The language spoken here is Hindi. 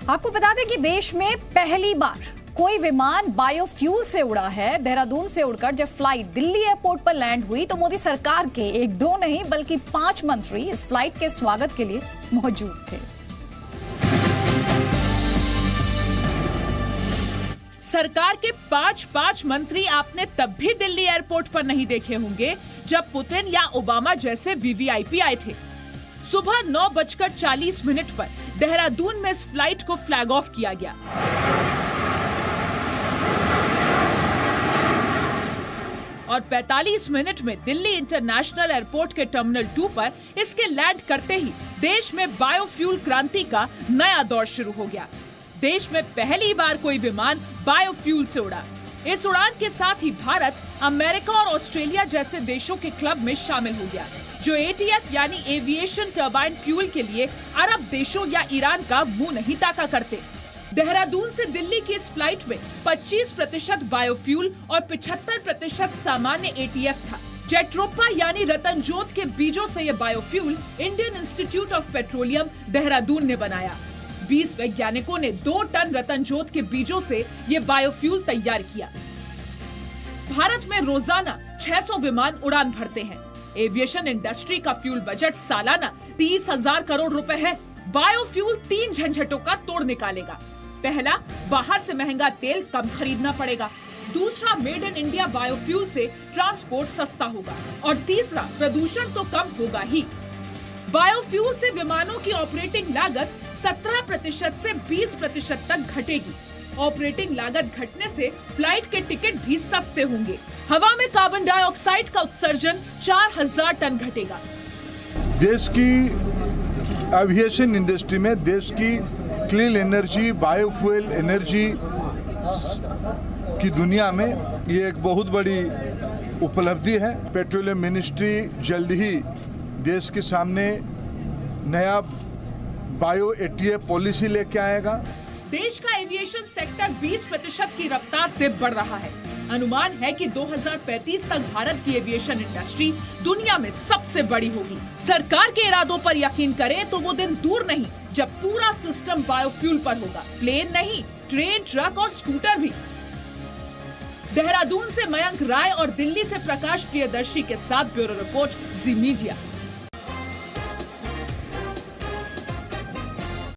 आपको बता दें कि देश में पहली बार कोई विमान बायोफ्यूल से उड़ा है। देहरादून से उड़कर जब फ्लाइट दिल्ली एयरपोर्ट पर लैंड हुई तो मोदी सरकार के एक दो नहीं बल्कि 5 मंत्री इस फ्लाइट के स्वागत के लिए मौजूद थे। सरकार के 5 मंत्री आपने तब भी दिल्ली एयरपोर्ट पर नहीं देखे होंगे जब पुतिन या ओबामा जैसे वीवीआईपी आए थे। सुबह 9:40 पर देहरादून में इस फ्लाइट को फ्लैग ऑफ किया गया और 45 मिनट में दिल्ली इंटरनेशनल एयरपोर्ट के टर्मिनल 2 पर इसके लैंड करते ही देश में बायोफ्यूल क्रांति का नया दौर शुरू हो गया। देश में पहली बार कोई विमान बायोफ्यूल से उड़ा। इस उड़ान के साथ ही भारत अमेरिका और ऑस्ट्रेलिया जैसे देशों के क्लब में शामिल हो गया, जो एटीएफ यानी एविएशन टर्बाइन फ्यूल के लिए अरब देशों या ईरान का मुंह नहीं ताका करते। देहरादून से दिल्ली की इस फ्लाइट में 25% बायोफ्यूल और 75% सामान्य एटीएफ था। जेट्रोपा यानी रतनजोत के बीजों से ये biofuel Indian institute of petroleum Dehradun ने बनाया। 20 वैज्ञानिकों ने 2 टन रतनजोत के बीजों से ये बायोफ्यूल तैयार किया। भारत में रोजाना 600 विमान उड़ान भरते हैं। एविएशन इंडस्ट्री का फ्यूल बजट सालाना 30,000 करोड़ रुपए है। बायोफ्यूल 3 झंझटों का तोड़ निकालेगा। पहला, बाहर से महंगा तेल कम खरीदना पड़ेगा। दूसरा, मेड इन इंडिया बायोफ्यूल से ट्रांसपोर्ट सस्ता होगा और तीसरा, प्रदूषण तो कम होगा ही। बायोफ्यूल से विमानों की ऑपरेटिंग लागत 17% से 20% तक घटेगी। ऑपरेटिंग लागत घटने से फ्लाइट के टिकट भी सस्ते होंगे। हवा में कार्बन डाइऑक्साइड का उत्सर्जन 4000 टन घटेगा। देश की एविएशन इंडस्ट्री में देश की क्लीन एनर्जी, बायोफ्यूल एनर्जी की दुनिया में ये एक बहुत बड़ी उपलब्धि है। पेट्रोलियम मिनिस्ट्री जल्द ही देश के सामने नया बायो एटीएफ पॉलिसी लेके आएगा। देश का एविएशन सेक्टर 20% की रफ्तार से बढ़ रहा है। अनुमान है कि 2035 तक भारत की एविएशन इंडस्ट्री दुनिया में सबसे बड़ी होगी। सरकार के इरादों पर यकीन करें तो वो दिन दूर नहीं जब पूरा सिस्टम बायोफ्यूल पर होगा। प्लेन नहीं, ट्रेन, ट्रक और स्कूटर भी। देहरादून से मयंक राय और दिल्ली से प्रकाश प्रियदर्शी के साथ ब्यूरो रिपोर्ट, जी मीडिया।